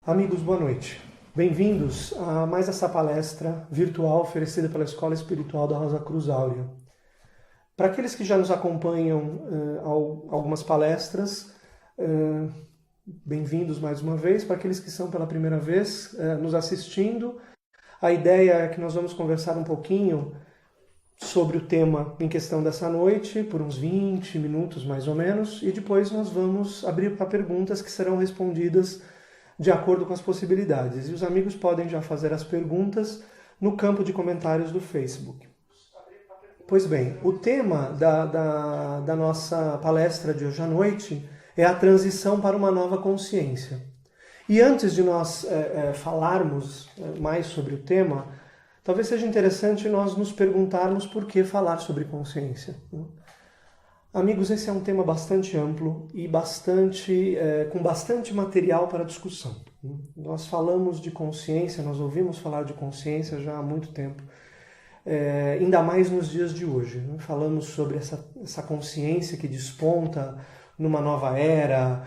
Amigos, boa noite. Bem-vindos a mais essa palestra virtual oferecida pela Escola Espiritual da Rosa Cruz Áurea. Para aqueles que já nos acompanham algumas palestras, bem-vindos mais uma vez. Para aqueles que são pela primeira vez nos assistindo, a ideia é que nós vamos conversar um pouquinho sobre o tema em questão dessa noite, por uns 20 minutos mais ou menos, e depois nós vamos abrir para perguntas que serão respondidas de acordo com as possibilidades. E os amigos podem já fazer as perguntas no campo de comentários do Facebook. Pois bem, o tema da nossa palestra de hoje à noite é a transição para uma nova consciência. E antes de nós falarmos mais sobre o tema, talvez seja interessante nós nos perguntarmos por que falar sobre consciência. Amigos, esse é um tema bastante amplo e com bastante material para discussão. Nós falamos de consciência, nós ouvimos falar de consciência já há muito tempo, ainda mais nos dias de hoje. Falamos sobre essa consciência que desponta numa nova era,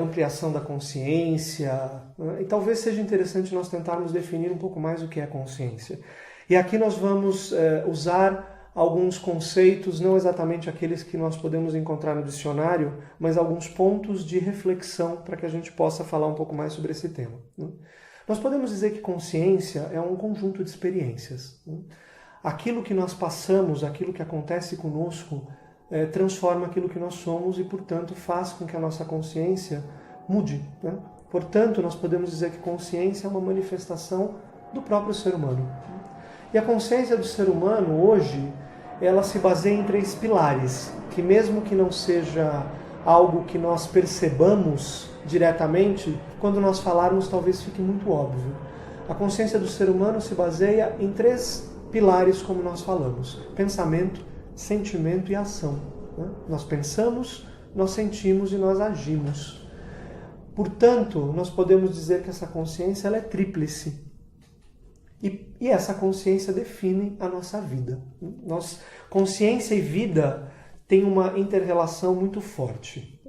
ampliação da consciência, e talvez seja interessante nós tentarmos definir um pouco mais o que é consciência. E aqui nós vamos usar alguns conceitos, não exatamente aqueles que nós podemos encontrar no dicionário, mas alguns pontos de reflexão para que a gente possa falar um pouco mais sobre esse tema. Nós podemos dizer que consciência é um conjunto de experiências. Aquilo que nós passamos, aquilo que acontece conosco, transforma aquilo que nós somos e, portanto, faz com que a nossa consciência mude. Portanto, nós podemos dizer que consciência é uma manifestação do próprio ser humano. E a consciência do ser humano, hoje, ela se baseia em 3 pilares, que mesmo que não seja algo que nós percebamos diretamente, quando nós falarmos talvez fique muito óbvio. A consciência do ser humano se baseia em 3 pilares, como nós falamos: pensamento, sentimento e ação. Nós pensamos, nós sentimos e nós agimos. Portanto, nós podemos dizer que essa consciência ela é tríplice. E essa consciência define a nossa vida. Consciência e vida têm uma inter-relação muito forte.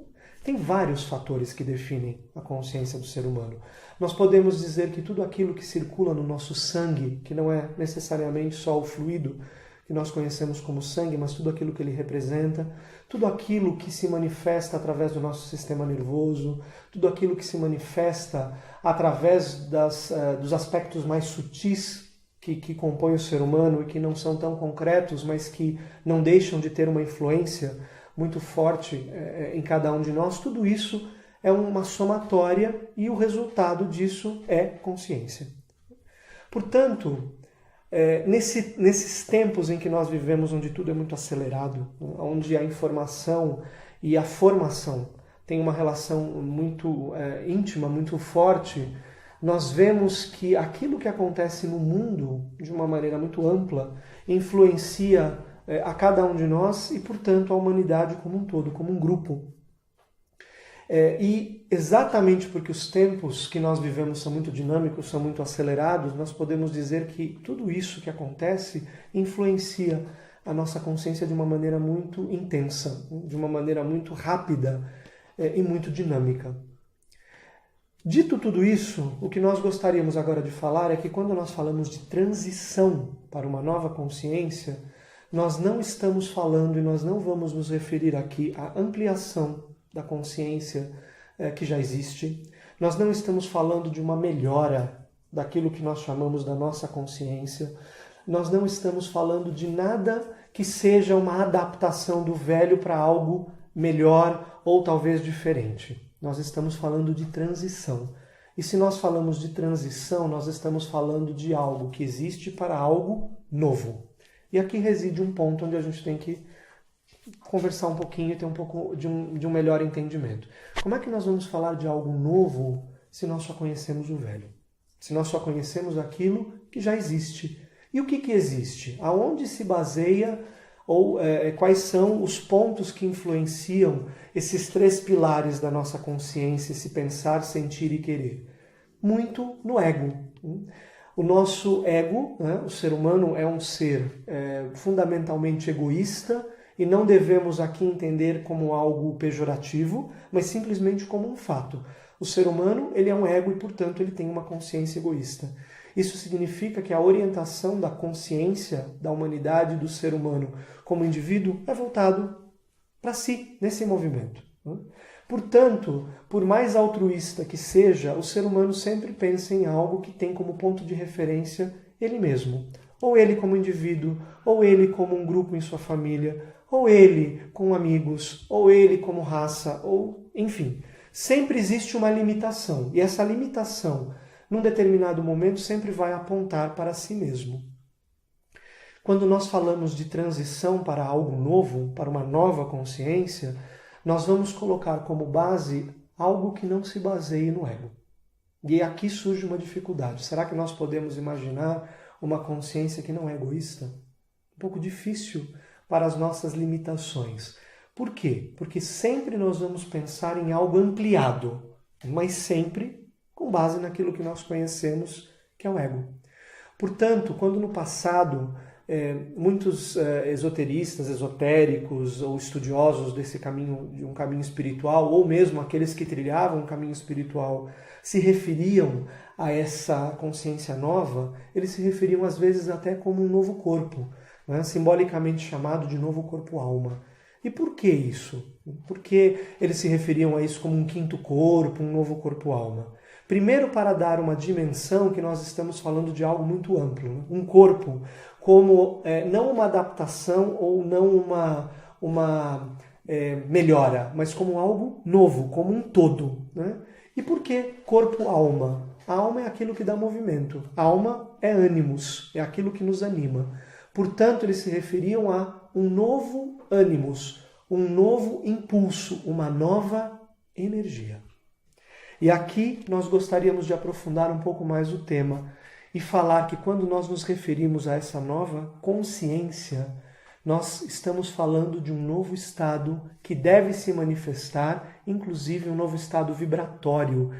Tem vários fatores que definem a consciência do ser humano. Nós podemos dizer que tudo aquilo que circula no nosso sangue, que não é necessariamente só o fluido que nós conhecemos como sangue, mas tudo aquilo que ele representa, tudo aquilo que se manifesta através do nosso sistema nervoso, tudo aquilo que se manifesta através dos aspectos mais sutis que compõem o ser humano e que não são tão concretos, mas que não deixam de ter uma influência muito forte em cada um de nós, tudo isso é uma somatória e o resultado disso é consciência. Portanto, nesses tempos em que nós vivemos, onde tudo é muito acelerado, onde a informação e a formação têm uma relação muito íntima, muito forte, nós vemos que aquilo que acontece no mundo, de uma maneira muito ampla, influencia a cada um de nós e, portanto, a humanidade como um todo, como um grupo. E exatamente porque os tempos que nós vivemos são muito dinâmicos, são muito acelerados, nós podemos dizer que tudo isso que acontece influencia a nossa consciência de uma maneira muito intensa, de uma maneira muito rápida e muito dinâmica. Dito tudo isso, o que nós gostaríamos agora de falar é que quando nós falamos de transição para uma nova consciência, nós não estamos falando e nós não vamos nos referir aqui à ampliação da consciência que já existe. Nós não estamos falando de uma melhora daquilo que nós chamamos da nossa consciência. Nós não estamos falando de nada que seja uma adaptação do velho para algo melhor ou talvez diferente. Nós estamos falando de transição. E se nós falamos de transição, nós estamos falando de algo que existe para algo novo. E aqui reside um ponto onde a gente tem que conversar um pouquinho e ter um pouco de um melhor entendimento. Como é que nós vamos falar de algo novo se nós só conhecemos o velho? Se nós só conhecemos aquilo que já existe. E o que existe? Aonde se baseia ou quais são os pontos que influenciam esses 3 pilares da nossa consciência, esse pensar, sentir e querer? Muito no ego. O nosso ego, o ser humano, é um ser fundamentalmente egoísta, e não devemos aqui entender como algo pejorativo, mas simplesmente como um fato. O ser humano, ele é um ego e, portanto, ele tem uma consciência egoísta. Isso significa que a orientação da consciência da humanidade, do ser humano como indivíduo, é voltado para si, nesse movimento. Portanto, por mais altruísta que seja, o ser humano sempre pensa em algo que tem como ponto de referência ele mesmo. Ou ele como indivíduo, ou ele como um grupo em sua família, ou ele com amigos, ou ele como raça, ou enfim. Sempre existe uma limitação, e essa limitação, num determinado momento, sempre vai apontar para si mesmo. Quando nós falamos de transição para algo novo, para uma nova consciência, nós vamos colocar como base algo que não se baseie no ego. E aqui surge uma dificuldade. Será que nós podemos imaginar uma consciência que não é egoísta? Um pouco difícil para as nossas limitações. Por quê? Porque sempre nós vamos pensar em algo ampliado, mas sempre com base naquilo que nós conhecemos, que é o ego. Portanto, quando no passado muitos esoteristas, esotéricos ou estudiosos desse caminho, de um caminho espiritual, ou mesmo aqueles que trilhavam um caminho espiritual, se referiam a essa consciência nova, eles se referiam às vezes até como um novo corpo, né? Simbolicamente chamado de novo corpo-alma. E por que isso? Por que eles se referiam a isso como um quinto corpo, um novo corpo-alma? Primeiro, para dar uma dimensão que nós estamos falando de algo muito amplo, né? Um corpo como não uma adaptação ou não uma melhora, mas como algo novo, como um todo, né? E por que corpo-alma? A alma é aquilo que dá movimento. A alma é ânimos, é aquilo que nos anima. Portanto, eles se referiam a um novo ânimos, um novo impulso, uma nova energia. E aqui nós gostaríamos de aprofundar um pouco mais o tema e falar que quando nós nos referimos a essa nova consciência, nós estamos falando de um novo estado que deve se manifestar, inclusive um novo estado vibratório.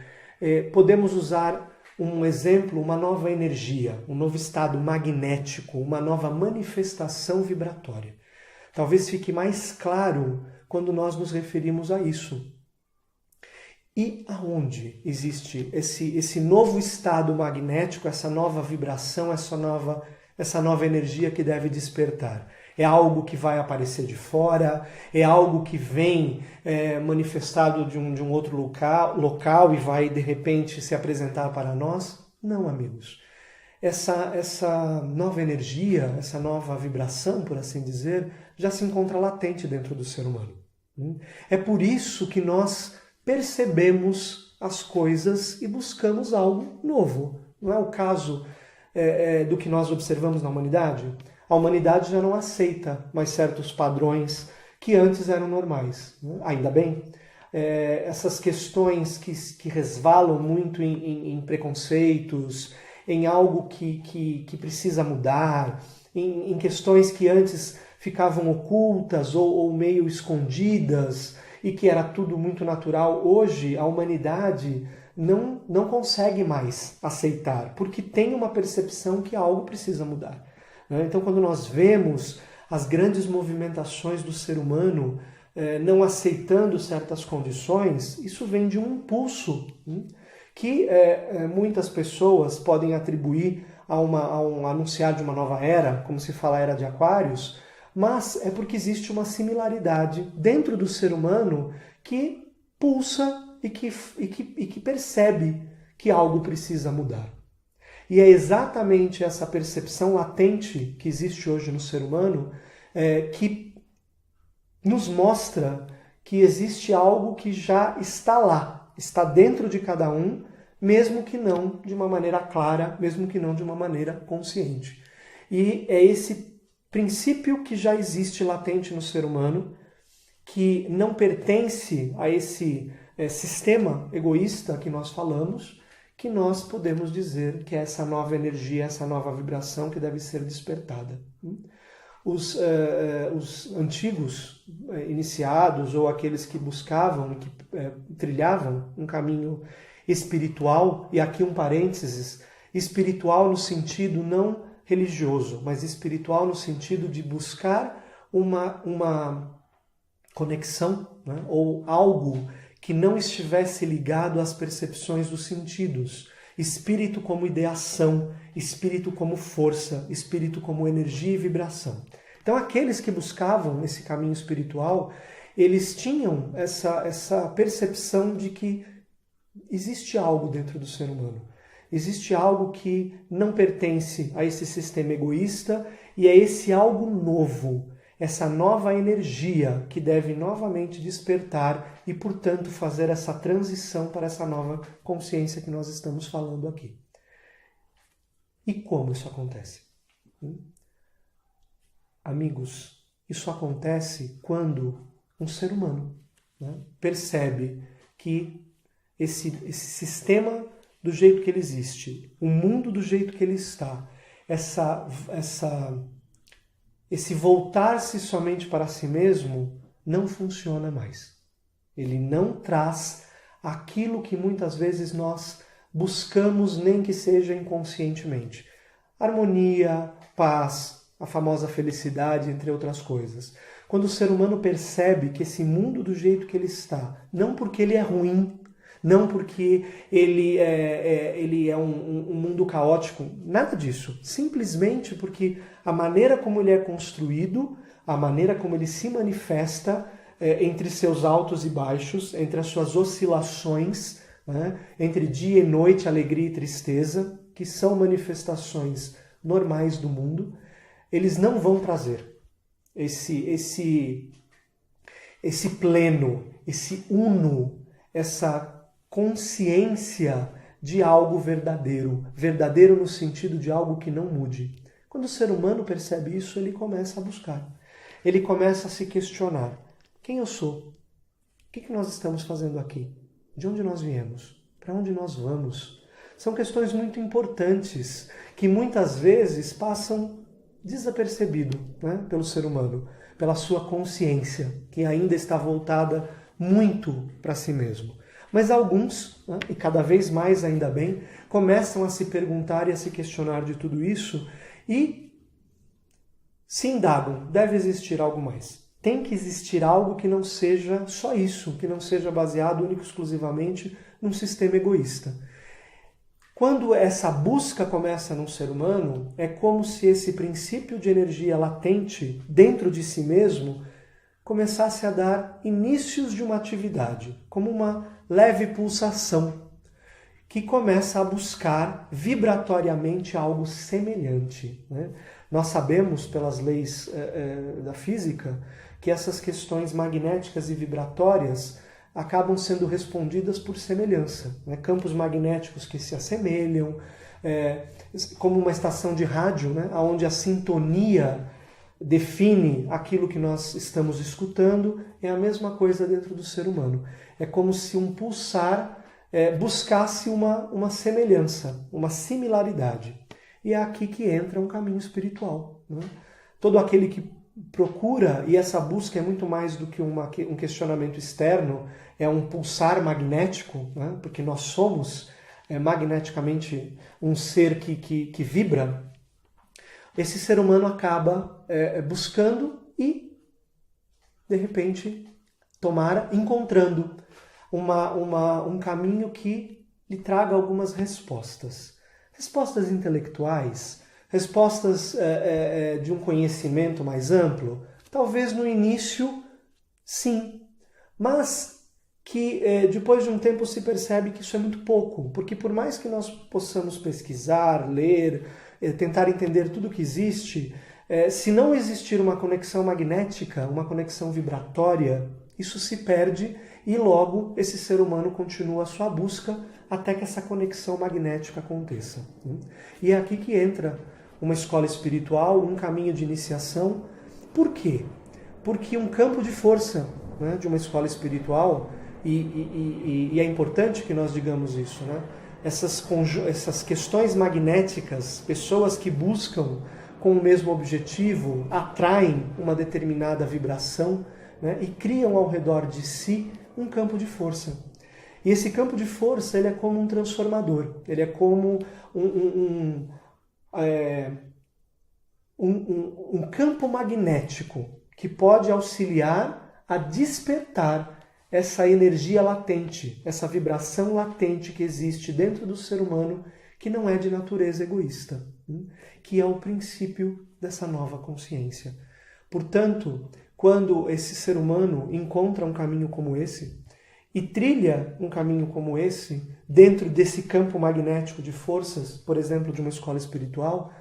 Podemos usar um exemplo, uma nova energia, um novo estado magnético, uma nova manifestação vibratória. Talvez fique mais claro quando nós nos referimos a isso. E aonde existe esse novo estado magnético, essa nova vibração, essa nova energia que deve despertar? É algo que vai aparecer de fora? É algo que vem manifestado de um outro local e vai, de repente, se apresentar para nós? Não, amigos. Essa nova energia, essa nova vibração, por assim dizer, já se encontra latente dentro do ser humano. É por isso que nós percebemos as coisas e buscamos algo novo. Não é o caso do que nós observamos na humanidade? A humanidade já não aceita mais certos padrões que antes eram normais. Ainda bem. Essas questões que resvalam muito em preconceitos, em algo que precisa mudar, em questões que antes ficavam ocultas ou meio escondidas, e que era tudo muito natural, hoje a humanidade não consegue mais aceitar, porque tem uma percepção que algo precisa mudar. Então, quando nós vemos as grandes movimentações do ser humano não aceitando certas condições, isso vem de um impulso que muitas pessoas podem atribuir a um anunciar de uma nova era, como se fala a era de Aquários, mas é porque existe uma similaridade dentro do ser humano que pulsa e que percebe que algo precisa mudar. E é exatamente essa percepção latente que existe hoje no ser humano que nos mostra que existe algo que já está lá, está dentro de cada um, mesmo que não de uma maneira clara, mesmo que não de uma maneira consciente. E é esse princípio que já existe latente no ser humano, que não pertence a esse sistema egoísta que nós falamos, que nós podemos dizer que é essa nova energia, essa nova vibração que deve ser despertada. Os antigos iniciados ou aqueles que buscavam, que trilhavam um caminho espiritual, e aqui um parênteses, espiritual no sentido não religioso, mas espiritual no sentido de buscar uma conexão, né? Ou algo que não estivesse ligado às percepções dos sentidos. Espírito como ideação, espírito como força, espírito como energia e vibração. Então aqueles que buscavam esse caminho espiritual, eles tinham essa percepção de que existe algo dentro do ser humano. Existe algo que não pertence a esse sistema egoísta e é esse algo novo, essa nova energia que deve novamente despertar e, portanto, fazer essa transição para essa nova consciência que nós estamos falando aqui. E como isso acontece? Amigos, isso acontece quando um ser humano, né, percebe que esse sistema do jeito que ele existe, o mundo do jeito que ele está, esse voltar-se somente para si mesmo não funciona mais. Ele não traz aquilo que muitas vezes nós buscamos, nem que seja inconscientemente. Harmonia, paz, a famosa felicidade, entre outras coisas. Quando o ser humano percebe que esse mundo do jeito que ele está, não porque ele é ruim, não porque ele é um mundo caótico, nada disso. Simplesmente porque a maneira como ele é construído, a maneira como ele se manifesta entre seus altos e baixos, entre as suas oscilações, né, entre dia e noite, alegria e tristeza, que são manifestações normais do mundo, eles não vão trazer esse pleno, esse uno, essa consciência de algo verdadeiro, verdadeiro no sentido de algo que não mude. Quando o ser humano percebe isso, ele começa a buscar, ele começa a se questionar: quem eu sou? O que nós estamos fazendo aqui? De onde nós viemos? Para onde nós vamos? São questões muito importantes que muitas vezes passam desapercebido, né, pelo ser humano, pela sua consciência, que ainda está voltada muito para si mesmo. Mas alguns, né, e cada vez mais ainda bem, começam a se perguntar e a se questionar de tudo isso e se indagam: deve existir algo mais. Tem que existir algo que não seja só isso, que não seja baseado único e exclusivamente num sistema egoísta. Quando essa busca começa num ser humano, é como se esse princípio de energia latente dentro de si mesmo começasse a dar inícios de uma atividade, como uma leve pulsação, que começa a buscar vibratoriamente algo semelhante, né? Nós sabemos, pelas leis da física, que essas questões magnéticas e vibratórias acabam sendo respondidas por semelhança, né? Campos magnéticos que se assemelham, como uma estação de rádio, né? Onde a sintonia define aquilo que nós estamos escutando, é a mesma coisa dentro do ser humano. É como se um pulsar buscasse uma semelhança, uma similaridade. E é aqui que entra um caminho espiritual, né? Todo aquele que procura, e essa busca é muito mais do que um questionamento externo, é um pulsar magnético, né? Porque nós somos magneticamente um ser que vibra. Esse ser humano acaba buscando e, de repente, encontrando um caminho que lhe traga algumas respostas. Respostas intelectuais, respostas de um conhecimento mais amplo, talvez no início, sim, mas que depois de um tempo se percebe que isso é muito pouco, porque por mais que nós possamos pesquisar, ler, tentar entender tudo que existe, se não existir uma conexão magnética, uma conexão vibratória, isso se perde e logo esse ser humano continua a sua busca até que essa conexão magnética aconteça. E é aqui que entra uma escola espiritual, um caminho de iniciação. Por quê? Porque um campo de força, né, de uma escola espiritual, e é importante que nós digamos isso, né? Essas questões magnéticas, pessoas que buscam com o mesmo objetivo, atraem uma determinada vibração, né, e criam ao redor de si um campo de força. E esse campo de força, ele é como um transformador, ele é como um campo magnético que pode auxiliar a despertar essa energia latente, essa vibração latente que existe dentro do ser humano, que não é de natureza egoísta, que é o princípio dessa nova consciência. Portanto, quando esse ser humano encontra um caminho como esse e trilha um caminho como esse, dentro desse campo magnético de forças, por exemplo, de uma escola espiritual,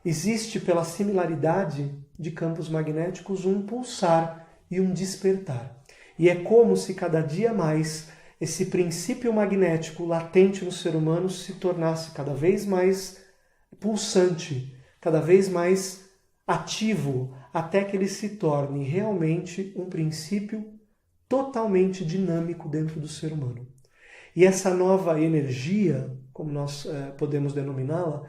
existe, pela similaridade de campos magnéticos, um pulsar e um despertar. E é como se cada dia mais esse princípio magnético latente no ser humano se tornasse cada vez mais pulsante, cada vez mais ativo, até que ele se torne realmente um princípio totalmente dinâmico dentro do ser humano. E essa nova energia, como nós podemos denominá-la,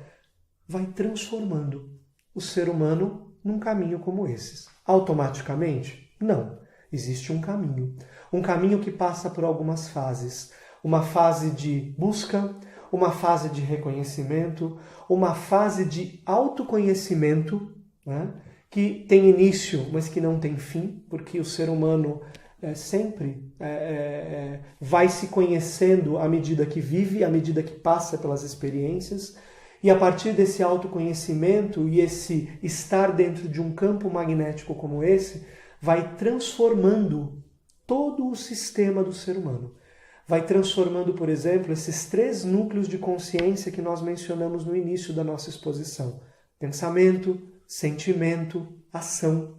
vai transformando o ser humano num caminho como esses. Automaticamente? Não. Existe um caminho que passa por algumas fases. Uma fase de busca, uma fase de reconhecimento, uma fase de autoconhecimento, né, que tem início, mas que não tem fim, porque o ser humano sempre vai se conhecendo à medida que vive, à medida que passa pelas experiências, e a partir desse autoconhecimento e esse estar dentro de um campo magnético como esse, vai transformando todo o sistema do ser humano. Vai transformando, por exemplo, esses 3 núcleos de consciência que nós mencionamos no início da nossa exposição. Pensamento, sentimento, ação.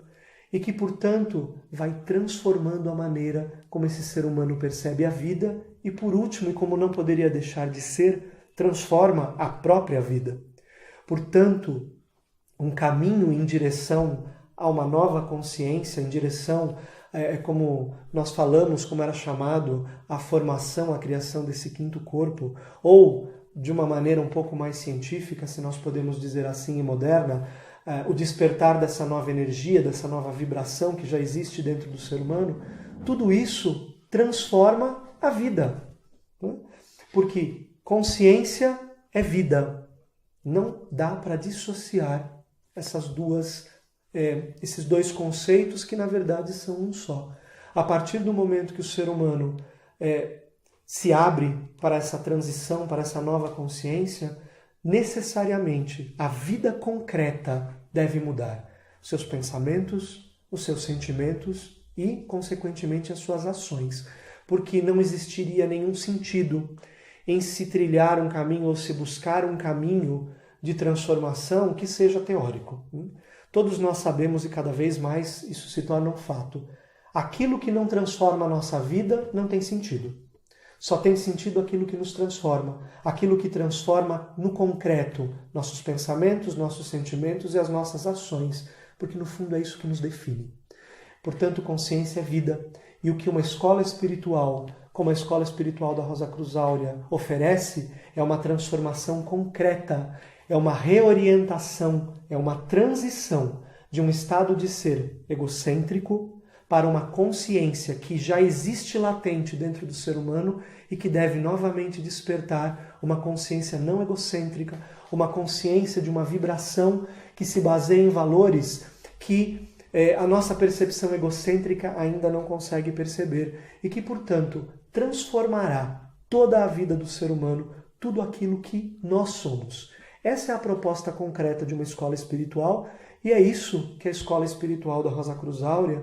E que, portanto, vai transformando a maneira como esse ser humano percebe a vida e, por último, e como não poderia deixar de ser, transforma a própria vida. Portanto, um caminho em direção a uma nova consciência, em direção, como nós falamos, como era chamado, a formação, a criação desse 5º corpo, ou, de uma maneira um pouco mais científica, se nós podemos dizer assim, e moderna, o despertar dessa nova energia, dessa nova vibração que já existe dentro do ser humano, tudo isso transforma a vida. Porque consciência é vida. Não dá para dissociar esses 2 conceitos que, na verdade, são um só. A partir do momento que o ser humano se abre para essa transição, para essa nova consciência, necessariamente a vida concreta deve mudar. Os seus pensamentos, os seus sentimentos e, consequentemente, as suas ações. Porque não existiria nenhum sentido em se trilhar um caminho ou se buscar um caminho de transformação que seja teórico. Todos nós sabemos, e cada vez mais isso se torna um fato, aquilo que não transforma a nossa vida não tem sentido. Só tem sentido aquilo que nos transforma, aquilo que transforma no concreto nossos pensamentos, nossos sentimentos e as nossas ações, porque no fundo é isso que nos define. Portanto, consciência é vida, e o que uma escola espiritual, como a escola espiritual da Rosa Cruz Áurea, oferece é uma transformação concreta, é uma reorientação, é uma transição de um estado de ser egocêntrico para uma consciência que já existe latente dentro do ser humano e que deve novamente despertar uma consciência não egocêntrica, uma consciência de uma vibração que se baseia em valores que a nossa percepção egocêntrica ainda não consegue perceber e que, portanto, transformará toda a vida do ser humano, tudo aquilo que nós somos. Essa é a proposta concreta de uma escola espiritual e é isso que a escola espiritual da Rosa Cruz Áurea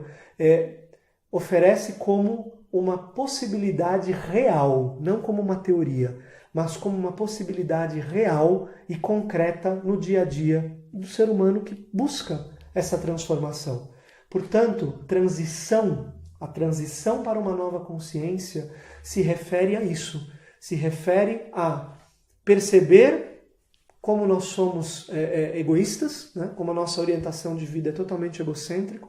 oferece como uma possibilidade real, não como uma teoria, mas como uma possibilidade real e concreta no dia a dia do ser humano que busca essa transformação. Portanto, a transição para uma nova consciência se refere a isso, se refere a perceber como nós somos egoístas, né? Como a nossa orientação de vida é totalmente egocêntrica,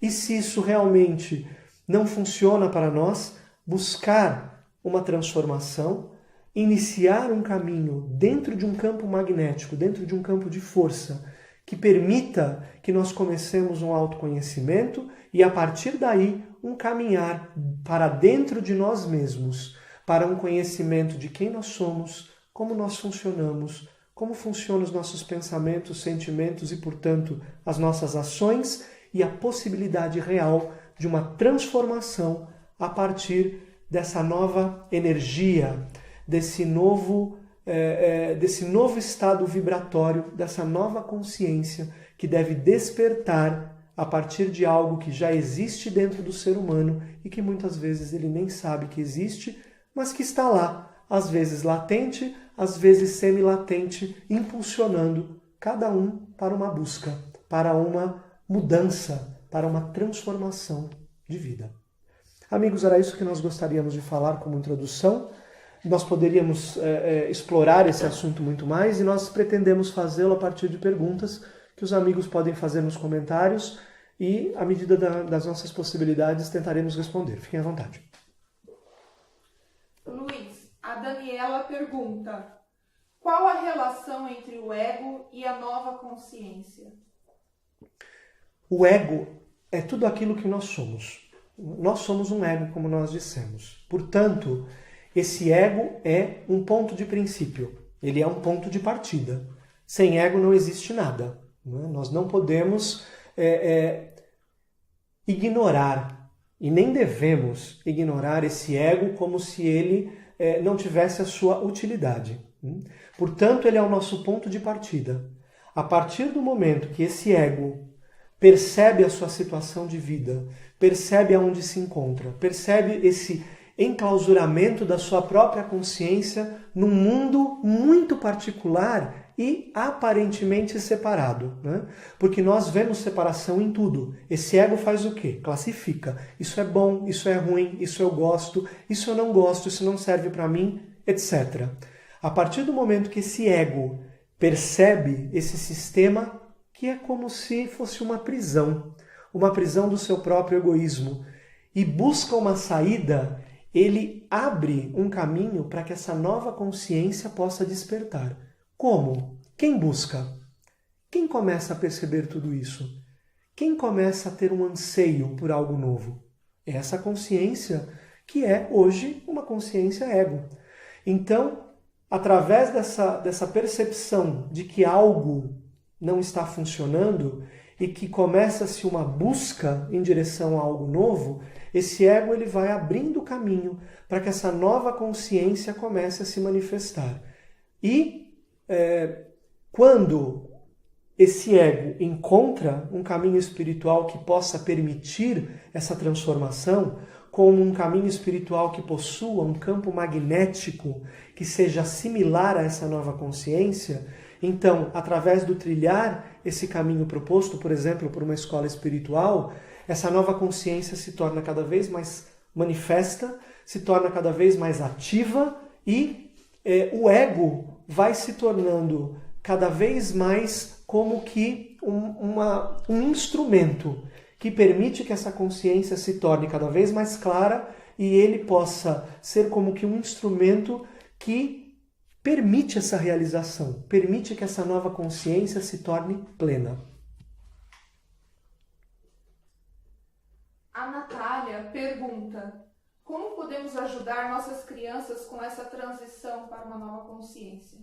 e se isso realmente não funciona para nós, buscar uma transformação, iniciar um caminho dentro de um campo magnético, dentro de um campo de força, que permita que nós comecemos um autoconhecimento e, a partir daí, um caminhar para dentro de nós mesmos, para um conhecimento de quem nós somos, como nós funcionamos, como funcionam os nossos pensamentos, sentimentos e, portanto, as nossas ações e a possibilidade real de uma transformação a partir dessa nova energia, desse novo estado vibratório, dessa nova consciência que deve despertar a partir de algo que já existe dentro do ser humano e que muitas vezes ele nem sabe que existe, mas que está lá, às vezes latente, às vezes semi-latente, impulsionando cada um para uma busca, para uma mudança, para uma transformação de vida. Amigos, era isso que nós gostaríamos de falar como introdução. Nós poderíamos explorar esse assunto muito mais e nós pretendemos fazê-lo a partir de perguntas que os amigos podem fazer nos comentários e, à medida das nossas possibilidades, tentaremos responder. Fiquem à vontade. Luiz, a Daniela pergunta: qual a relação entre o ego e a nova consciência? O ego é tudo aquilo que nós somos. Nós somos um ego, como nós dissemos. Portanto, esse ego é um ponto de princípio. Ele é um ponto de partida. Sem ego não existe nada. Nós não podemos ignorar, e nem devemos ignorar esse ego como se ele não tivesse a sua utilidade. Portanto, ele é o nosso ponto de partida. A partir do momento que esse ego percebe a sua situação de vida, percebe aonde se encontra, percebe esse enclausuramento da sua própria consciência num mundo muito particular e aparentemente separado, né? Porque nós vemos separação em tudo. Esse ego faz o quê? Classifica. Isso é bom, isso é ruim, isso eu gosto, isso eu não gosto, isso não serve para mim, etc. A partir do momento que esse ego percebe esse sistema, que é como se fosse uma prisão do seu próprio egoísmo, e busca uma saída, ele abre um caminho para que essa nova consciência possa despertar. Como? Quem busca? Quem começa a perceber tudo isso? Quem começa a ter um anseio por algo novo? É essa consciência que é hoje uma consciência ego. Então, através dessa percepção de que algo não está funcionando e que começa-se uma busca em direção a algo novo, esse ego ele vai abrindo o caminho para que essa nova consciência comece a se manifestar. E quando esse ego encontra um caminho espiritual que possa permitir essa transformação, como um caminho espiritual que possua um campo magnético que seja similar a essa nova consciência, então, através do trilhar esse caminho proposto, por exemplo, por uma escola espiritual, essa nova consciência se torna cada vez mais manifesta, se torna cada vez mais ativa e o ego vai se tornando cada vez mais como que um instrumento que permite que essa consciência se torne cada vez mais clara e ele possa ser como que um instrumento que permite essa realização, permite que essa nova consciência se torne plena. A Natália pergunta: como podemos ajudar nossas crianças com essa transição para uma nova consciência?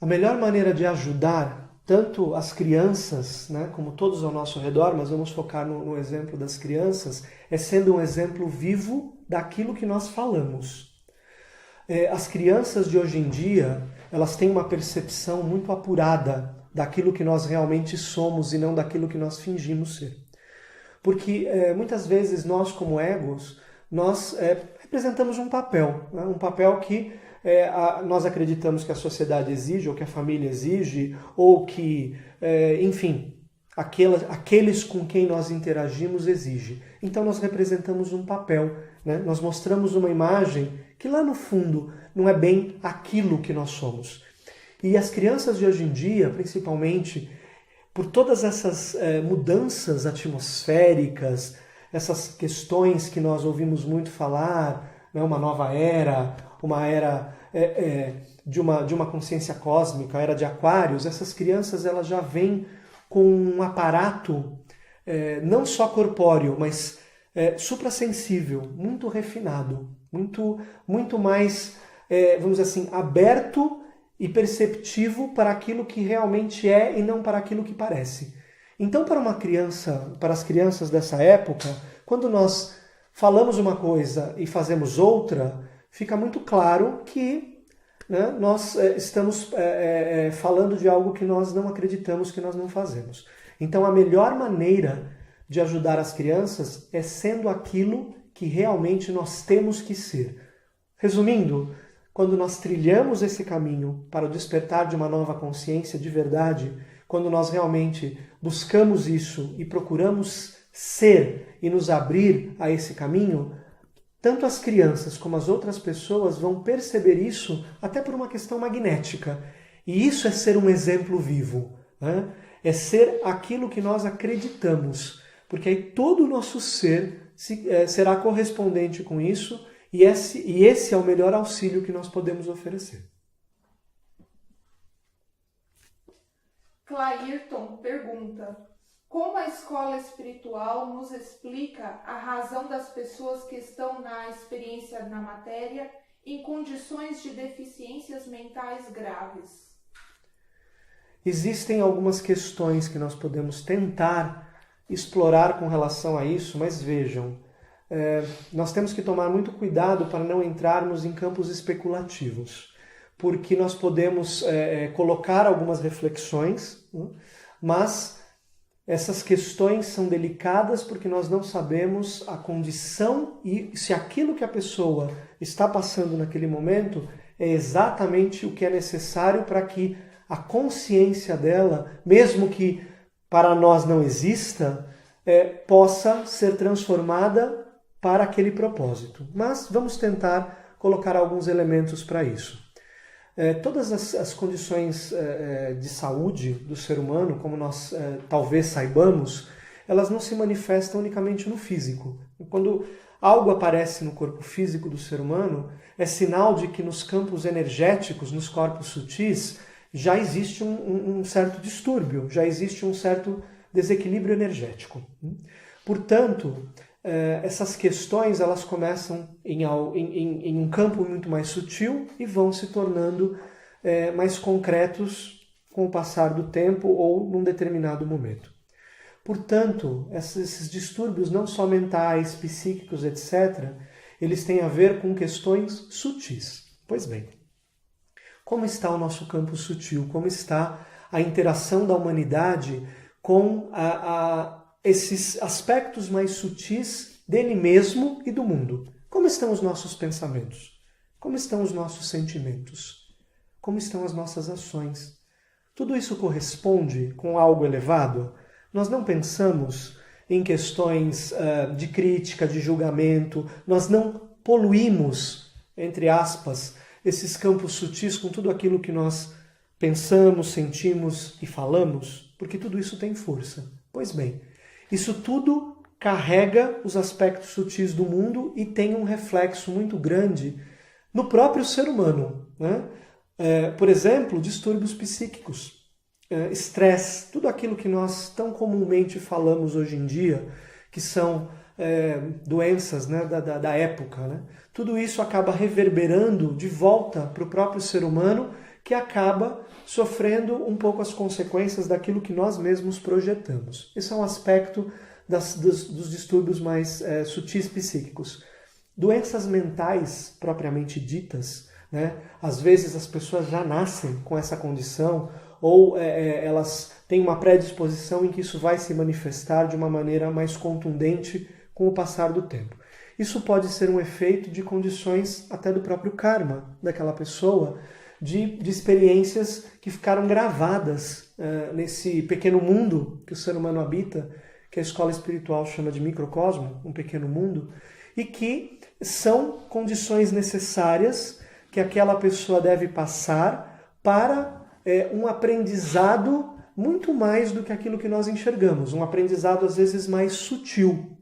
A melhor maneira de ajudar tanto as crianças, né, como todos ao nosso redor, mas vamos focar no exemplo das crianças, é sendo um exemplo vivo daquilo que nós falamos. As crianças de hoje em dia, elas têm uma percepção muito apurada daquilo que nós realmente somos e não daquilo que nós fingimos ser. Porque muitas vezes nós, como egos, nós representamos um papel, né? Um papel que nós acreditamos que a sociedade exige, ou que a família exige, ou que, enfim, aqueles com quem nós interagimos exige. Então nós representamos um papel, né? Nós mostramos uma imagem que lá no fundo não é bem aquilo que nós somos. E as crianças de hoje em dia, principalmente, por todas essas mudanças atmosféricas, essas questões que nós ouvimos muito falar, né? Uma nova era, uma era de uma consciência cósmica, a era de Aquários, essas crianças elas já vêm com um aparato não só corpóreo, mas suprassensível, muito refinado, muito mais, vamos dizer assim, aberto e perceptivo para aquilo que realmente é e não para aquilo que parece. Então, para as crianças dessa época, quando nós falamos uma coisa e fazemos outra, fica muito claro que, né, nós estamos falando de algo que nós não acreditamos, que nós não fazemos. Então a melhor maneira de ajudar as crianças é sendo aquilo que realmente nós temos que ser. Resumindo, quando nós trilhamos esse caminho para o despertar de uma nova consciência de verdade, quando nós realmente buscamos isso e procuramos ser e nos abrir a esse caminho, tanto as crianças como as outras pessoas vão perceber isso até por uma questão magnética. E isso é ser um exemplo vivo, né? É ser aquilo que nós acreditamos, porque aí todo o nosso ser será correspondente com isso, e esse é o melhor auxílio que nós podemos oferecer. Clairton pergunta: como a escola espiritual nos explica a razão das pessoas que estão na experiência na matéria em condições de deficiências mentais graves? Existem algumas questões que nós podemos tentar explorar com relação a isso, mas vejam, nós temos que tomar muito cuidado para não entrarmos em campos especulativos, porque nós podemos colocar algumas reflexões, mas essas questões são delicadas porque nós não sabemos a condição e se aquilo que a pessoa está passando naquele momento é exatamente o que é necessário para que a consciência dela, mesmo que para nós não exista, possa ser transformada para aquele propósito. Mas vamos tentar colocar alguns elementos para isso. Todas as condições de saúde do ser humano, como nós talvez saibamos, elas não se manifestam unicamente no físico. Quando algo aparece no corpo físico do ser humano, é sinal de que nos campos energéticos, nos corpos sutis, já existe um certo distúrbio, já existe um certo desequilíbrio energético. Portanto, essas questões elas começam em um campo muito mais sutil e vão se tornando mais concretos com o passar do tempo ou num determinado momento. Portanto, esses distúrbios não só mentais, psíquicos, etc., eles têm a ver com questões sutis. Pois bem, como está o nosso campo sutil? Como está a interação da humanidade com esses aspectos mais sutis dele mesmo e do mundo? Como estão os nossos pensamentos? Como estão os nossos sentimentos? Como estão as nossas ações? Tudo isso corresponde com algo elevado? Nós não pensamos em questões de crítica, de julgamento, nós não poluímos, entre aspas, esses campos sutis com tudo aquilo que nós pensamos, sentimos e falamos, porque tudo isso tem força. Pois bem, isso tudo carrega os aspectos sutis do mundo e tem um reflexo muito grande no próprio ser humano, né? Por exemplo, distúrbios psíquicos, estresse, tudo aquilo que nós tão comumente falamos hoje em dia, que são doenças, né, da época, né? Tudo isso acaba reverberando de volta para o próprio ser humano, que acaba sofrendo um pouco as consequências daquilo que nós mesmos projetamos. Esse é um aspecto dos distúrbios mais sutis psíquicos. Doenças mentais, propriamente ditas, né? Às vezes as pessoas já nascem com essa condição ou elas têm uma predisposição em que isso vai se manifestar de uma maneira mais contundente com o passar do tempo. Isso pode ser um efeito de condições até do próprio karma daquela pessoa, de experiências que ficaram gravadas nesse pequeno mundo que o ser humano habita, que a escola espiritual chama de microcosmo, um pequeno mundo, e que são condições necessárias que aquela pessoa deve passar para um aprendizado muito mais do que aquilo que nós enxergamos, um aprendizado às vezes mais sutil.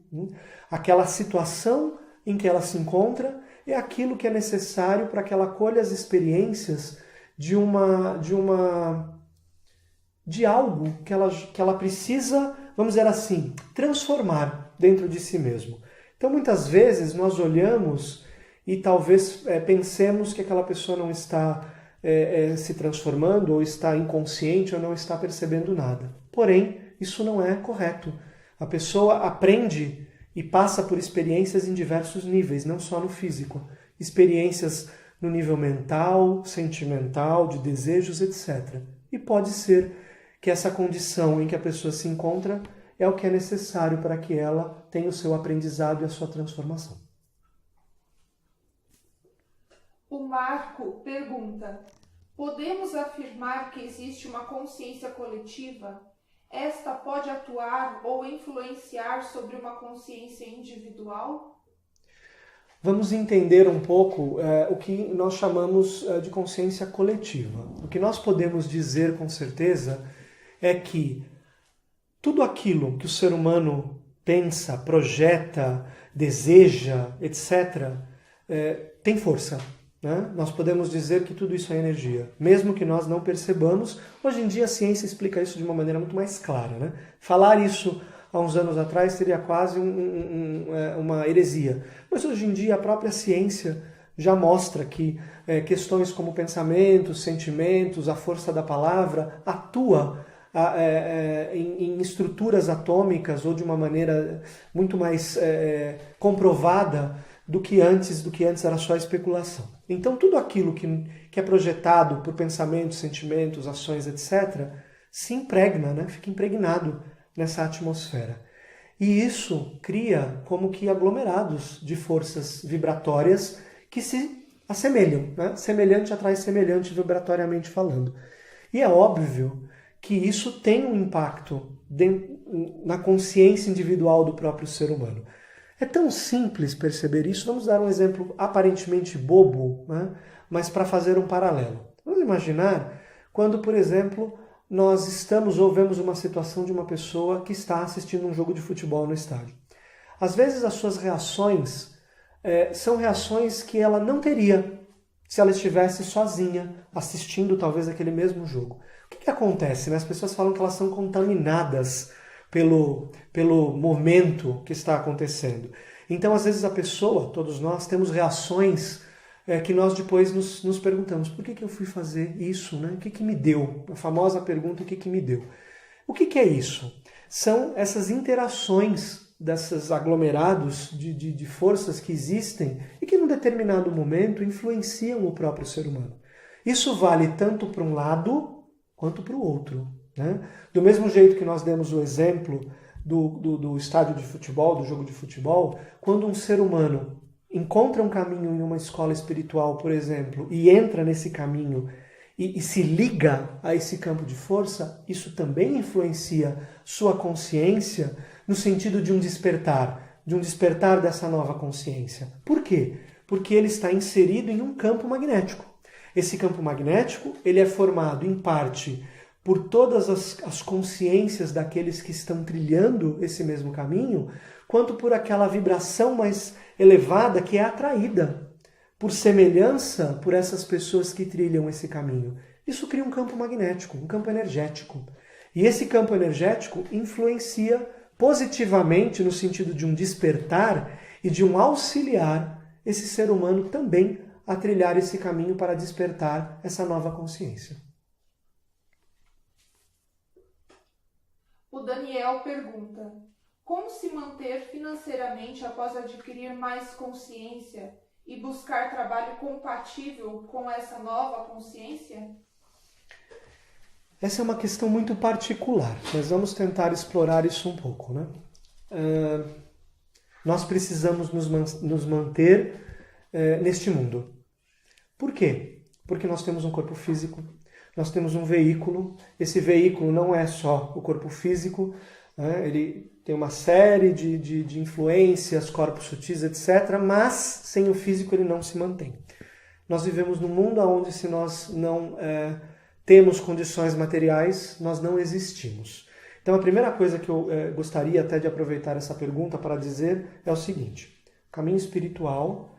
Aquela situação em que ela se encontra é aquilo que é necessário para que ela colhe as experiências de algo que ela precisa, vamos dizer assim, transformar dentro de si mesmo. Então muitas vezes nós olhamos e talvez pensemos que aquela pessoa não está se transformando, ou está inconsciente, ou não está percebendo nada. Porém, isso não é correto. A pessoa aprende e passa por experiências em diversos níveis, não só no físico. Experiências no nível mental, sentimental, de desejos, etc. E pode ser que essa condição em que a pessoa se encontra é o que é necessário para que ela tenha o seu aprendizado e a sua transformação. O Marco pergunta: podemos afirmar que existe uma consciência coletiva? Esta pode atuar ou influenciar sobre uma consciência individual? Vamos entender um pouco o que nós chamamos de consciência coletiva. O que nós podemos dizer com certeza é que tudo aquilo que o ser humano pensa, projeta, deseja, etc., tem força. Né? Nós podemos dizer que tudo isso é energia, mesmo que nós não percebamos. Hoje em dia a ciência explica isso de uma maneira muito mais clara. Né? Falar isso há uns anos atrás seria quase uma heresia. Mas hoje em dia a própria ciência já mostra que questões como pensamentos, sentimentos, a força da palavra atua em estruturas atômicas ou de uma maneira muito mais comprovada do que antes era só especulação. Então tudo aquilo que é projetado por pensamentos, sentimentos, ações, etc., se impregna, né? Fica impregnado nessa atmosfera. E isso cria como que aglomerados de forças vibratórias que se assemelham, né? Semelhante atrai semelhante vibratoriamente falando. E é óbvio que isso tem um impacto na consciência individual do próprio ser humano. É tão simples perceber isso. Vamos dar um exemplo aparentemente bobo, né? Mas para fazer um paralelo. Vamos imaginar quando, por exemplo, nós estamos ou vemos uma situação de uma pessoa que está assistindo um jogo de futebol no estádio. Às vezes as suas reações são reações que ela não teria se ela estivesse sozinha assistindo talvez aquele mesmo jogo. O que acontece? Né? As pessoas falam que elas são contaminadas pelo momento que está acontecendo. Então, às vezes a pessoa, todos nós, temos reações que nós depois nos perguntamos: por que eu fui fazer isso? Né? O que me deu? A famosa pergunta: o que me deu? O que é isso? São essas interações desses aglomerados de forças que existem e que, num determinado momento, influenciam o próprio ser humano. Isso vale tanto para um lado quanto para o outro. Né? Do mesmo jeito que nós demos o exemplo do estádio de futebol, do jogo de futebol, quando um ser humano encontra um caminho em uma escola espiritual, por exemplo, e entra nesse caminho e se liga a esse campo de força, isso também influencia sua consciência no sentido de um despertar dessa nova consciência. Por quê? Porque ele está inserido em um campo magnético. Esse campo magnético ele é formado em parte por todas as consciências daqueles que estão trilhando esse mesmo caminho, quanto por aquela vibração mais elevada que é atraída por semelhança por essas pessoas que trilham esse caminho. Isso cria um campo magnético, um campo energético. E esse campo energético influencia positivamente no sentido de um despertar e de um auxiliar esse ser humano também a trilhar esse caminho para despertar essa nova consciência. O Daniel pergunta: como se manter financeiramente após adquirir mais consciência e buscar trabalho compatível com essa nova consciência? Essa é uma questão muito particular. Nós vamos tentar explorar isso um pouco. Né? Nós precisamos nos manter neste mundo. Por quê? Porque nós temos um corpo físico, nós temos um veículo. Esse veículo não é só o corpo físico, né? Ele tem uma série de influências, corpos sutis, etc. Mas sem o físico ele não se mantém. Nós vivemos num mundo onde, se nós não temos condições materiais, nós não existimos. Então a primeira coisa que eu gostaria até de aproveitar essa pergunta para dizer é o seguinte: o caminho espiritual,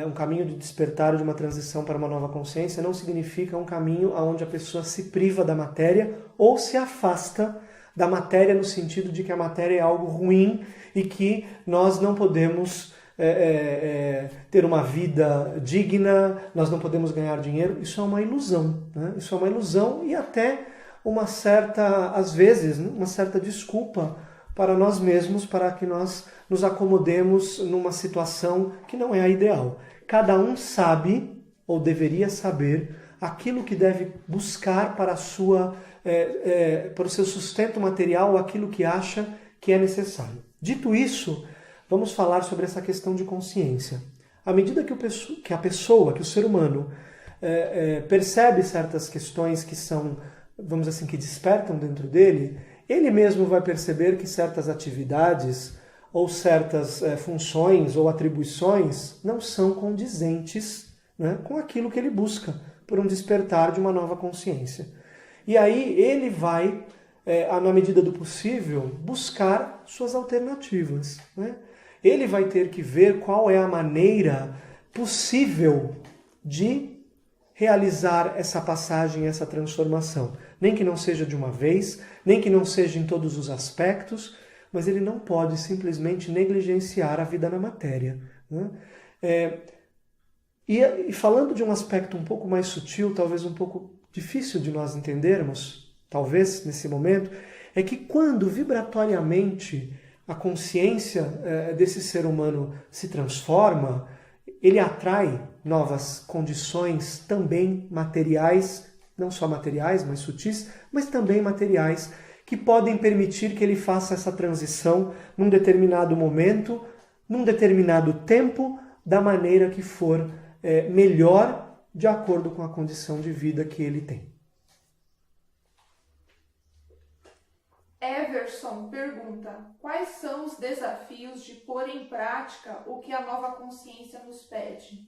um caminho de despertar, de uma transição para uma nova consciência, não significa um caminho onde a pessoa se priva da matéria ou se afasta da matéria no sentido de que a matéria é algo ruim e que nós não podemos ter uma vida digna, nós não podemos ganhar dinheiro. Isso é uma ilusão, né? Isso é uma ilusão e até às vezes, uma certa desculpa para nós mesmos, para que nós nos acomodemos numa situação que não é a ideal. Cada um sabe, ou deveria saber, aquilo que deve buscar para, para o seu sustento material, aquilo que acha que é necessário. Dito isso, vamos falar sobre essa questão de consciência. À medida que o ser humano, percebe certas questões que são, vamos dizer assim, que despertam dentro dele, ele mesmo vai perceber que certas atividades ou certas funções ou atribuições não são condizentes, né, com aquilo que ele busca por um despertar de uma nova consciência. E aí ele vai, na medida do possível, buscar suas alternativas, né? Ele vai ter que ver qual é a maneira possível de realizar essa passagem, essa transformação. Nem que não seja de uma vez, nem que não seja em todos os aspectos, mas ele não pode simplesmente negligenciar a vida na matéria, né? E falando de um aspecto um pouco mais sutil, talvez um pouco difícil de nós entendermos, talvez nesse momento, é que quando vibratoriamente a consciência desse ser humano se transforma, ele atrai novas condições também materiais, não só materiais, mas sutis, mas também materiais, que podem permitir que ele faça essa transição num determinado momento, num determinado tempo, da maneira que for melhor, de acordo com a condição de vida que ele tem. Everson pergunta: quais são os desafios de pôr em prática o que a nova consciência nos pede?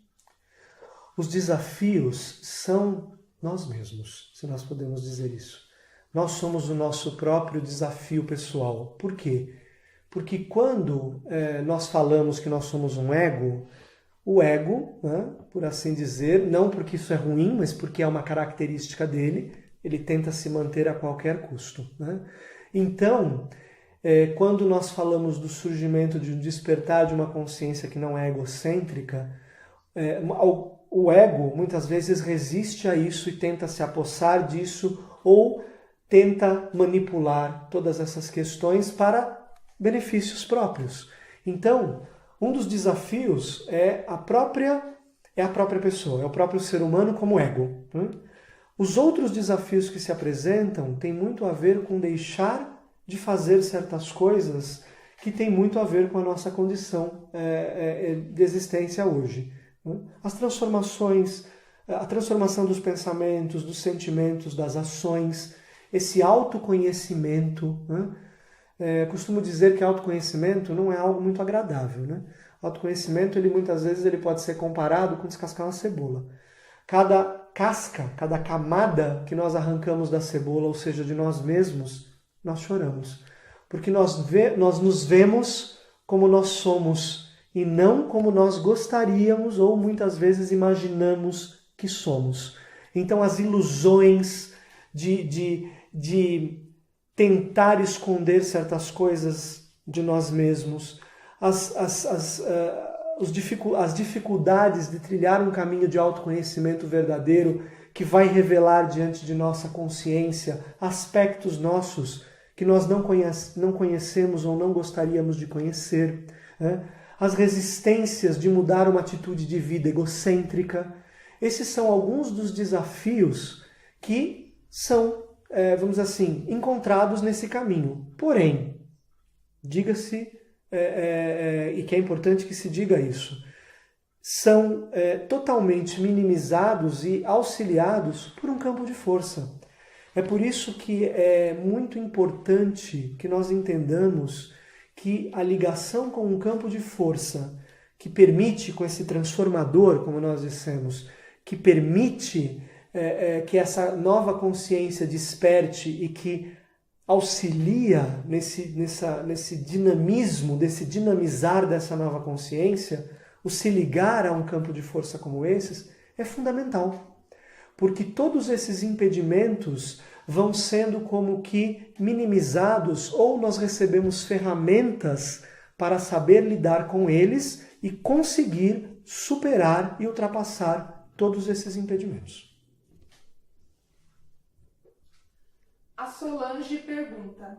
Os desafios são nós mesmos, se nós podemos dizer isso. Nós somos o nosso próprio desafio pessoal. Por quê? Porque quando nós falamos que nós somos um ego, o ego, né, por assim dizer, não porque isso é ruim, mas porque é uma característica dele, ele tenta se manter a qualquer custo, né? Então, quando nós falamos do surgimento de um despertar de uma consciência que não é egocêntrica, o ego muitas vezes resiste a isso e tenta se apossar disso ou tenta manipular todas essas questões para benefícios próprios. Então, um dos desafios é a própria pessoa, é o próprio ser humano como ego, né? Os outros desafios que se apresentam têm muito a ver com deixar de fazer certas coisas que têm muito a ver com a nossa condição de existência hoje, né? As transformações, a transformação dos pensamentos, dos sentimentos, das ações, esse autoconhecimento, né? Costumo dizer que autoconhecimento não é algo muito agradável, né? Autoconhecimento, muitas vezes ele pode ser comparado com descascar uma cebola. Cada casca, cada camada que nós arrancamos da cebola, ou seja, de nós mesmos, nós choramos. Porque nós nos vemos como nós somos e não como nós gostaríamos ou muitas vezes imaginamos que somos. Então as ilusões de tentar esconder certas coisas de nós mesmos, as dificuldades de trilhar um caminho de autoconhecimento verdadeiro que vai revelar diante de nossa consciência aspectos nossos que nós não conhecemos ou não gostaríamos de conhecer, né? As resistências de mudar uma atitude de vida egocêntrica. Esses são alguns dos desafios que são, vamos dizer assim, encontrados nesse caminho. Porém, diga-se, e que é importante que se diga isso, são totalmente minimizados e auxiliados por um campo de força. É por isso que é muito importante que nós entendamos que a ligação com um campo de força que permite, com esse transformador, como nós dissemos, que permite que essa nova consciência desperte e que auxilia nesse dinamismo, desse dinamizar dessa nova consciência, o se ligar a um campo de força como esses é fundamental. Porque todos esses impedimentos vão sendo como que minimizados ou nós recebemos ferramentas para saber lidar com eles e conseguir superar e ultrapassar todos esses impedimentos. A Solange pergunta: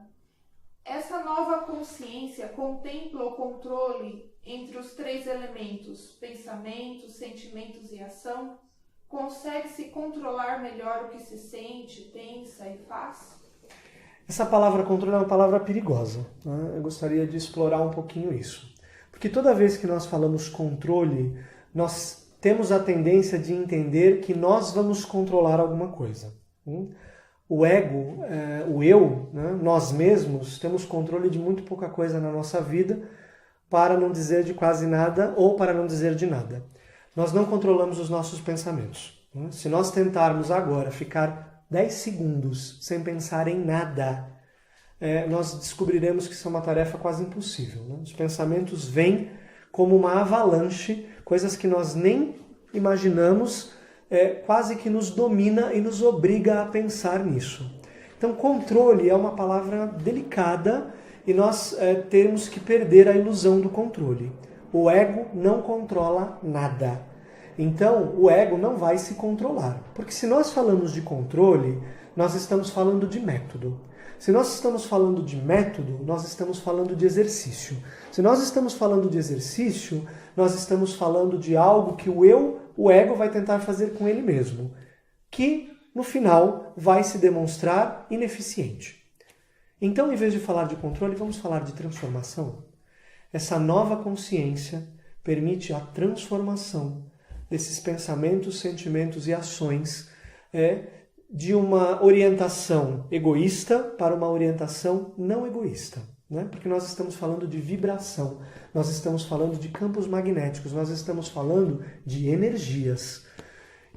Essa nova consciência contempla o controle entre os três elementos, pensamentos, sentimentos e ação? Consegue-se controlar melhor o que se sente, pensa e faz? Essa palavra controle é uma palavra perigosa, né? Eu gostaria de explorar um pouquinho isso. Porque toda vez que nós falamos controle, nós temos a tendência de entender que nós vamos controlar alguma coisa. O ego, o eu, né? Nós mesmos temos controle de muito pouca coisa na nossa vida, para não dizer de quase nada ou para não dizer de nada. Nós não controlamos os nossos pensamentos. Se nós tentarmos agora ficar 10 segundos sem pensar em nada, nós descobriremos que isso é uma tarefa quase impossível. Os pensamentos vêm como uma avalanche, coisas que nós nem imaginamos, quase que nos domina e nos obriga a pensar nisso. Então, controle é uma palavra delicada e nós temos que perder a ilusão do controle. O ego não controla nada. Então, o ego não vai se controlar. Porque se nós falamos de controle, nós estamos falando de método. Se nós estamos falando de método, nós estamos falando de exercício. Se nós estamos falando de exercício, nós estamos falando de algo que o ego vai tentar fazer com ele mesmo, que no final vai se demonstrar ineficiente. Então, em vez de falar de controle, vamos falar de transformação. Essa nova consciência permite a transformação desses pensamentos, sentimentos e ações de uma orientação egoísta para uma orientação não egoísta. Né? Porque nós estamos falando de vibração, nós estamos falando de campos magnéticos, nós estamos falando de energias.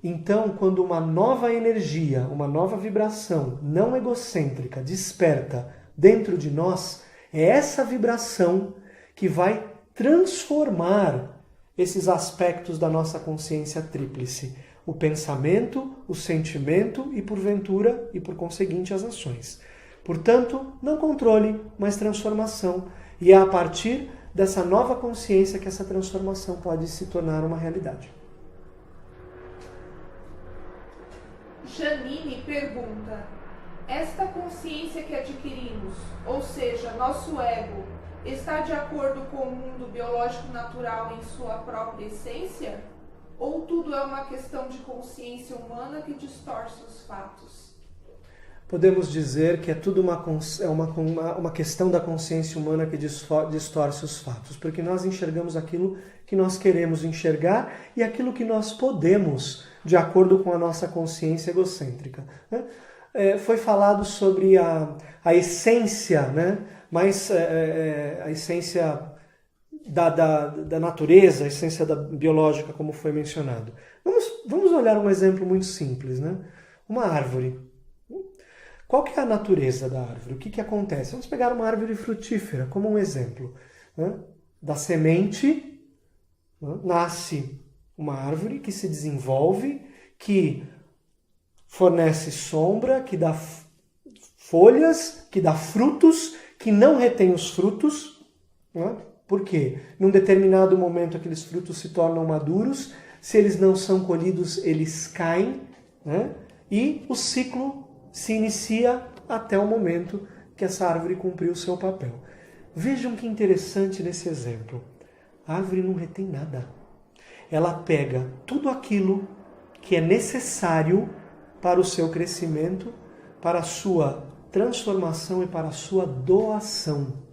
Então, quando uma nova energia, uma nova vibração não egocêntrica desperta dentro de nós, é essa vibração que vai transformar esses aspectos da nossa consciência tríplice. O pensamento, o sentimento e, porventura, e por conseguinte, as ações. Portanto, não controle, mas transformação. E é a partir dessa nova consciência que essa transformação pode se tornar uma realidade. Janine pergunta: esta consciência que adquirimos, ou seja, nosso ego, está de acordo com o mundo biológico natural em sua própria essência? Ou tudo é uma questão de consciência humana que distorce os fatos? Podemos dizer que é tudo uma questão da consciência humana que distorce os fatos, porque nós enxergamos aquilo que nós queremos enxergar e aquilo que nós podemos, de acordo com a nossa consciência egocêntrica. Foi falado sobre a essência, né? Mas a essência da natureza, a essência biológica, como foi mencionado. Vamos olhar um exemplo muito simples, né? Uma árvore. Qual que é a natureza da árvore? O que acontece? Vamos pegar uma árvore frutífera como um exemplo. Né? Da semente, né? Nasce uma árvore que se desenvolve, que fornece sombra, que dá folhas, que dá frutos, que não retém os frutos. Né? Por quê? Num determinado momento aqueles frutos se tornam maduros, se eles não são colhidos, eles caem, né? E o ciclo se inicia até o momento que essa árvore cumpriu o seu papel. Vejam que interessante nesse exemplo. A árvore não retém nada. Ela pega tudo aquilo que é necessário para o seu crescimento, para a sua transformação e para a sua doação.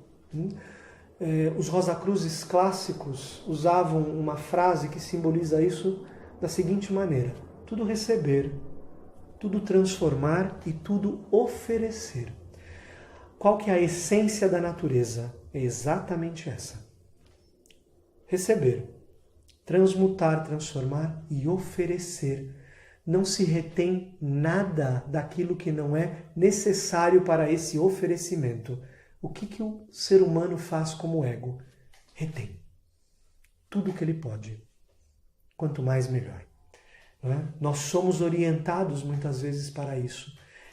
Os Rosacruzes clássicos usavam uma frase que simboliza isso da seguinte maneira: tudo receber, tudo transformar e tudo oferecer. Qual que é a essência da natureza? É exatamente essa. Receber, transmutar, transformar e oferecer. Não se retém nada daquilo que não é necessário para esse oferecimento. O que o ser humano faz como ego? Retém tudo que ele pode. Quanto mais, melhor. Nós somos orientados muitas vezes para isso.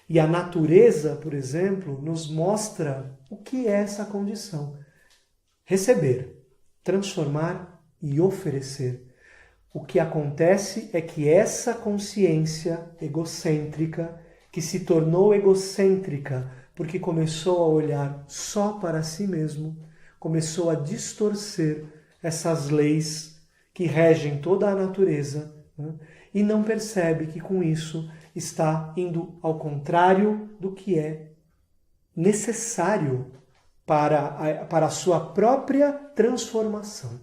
E a natureza, por exemplo, nos mostra o que é essa condição. Receber, transformar e oferecer. O que acontece é que essa consciência egocêntrica, que se tornou egocêntrica porque começou a olhar só para si mesmo, começou a distorcer essas leis que regem toda a natureza, né? E não percebe que com isso está indo ao contrário do que é necessário para a sua própria transformação.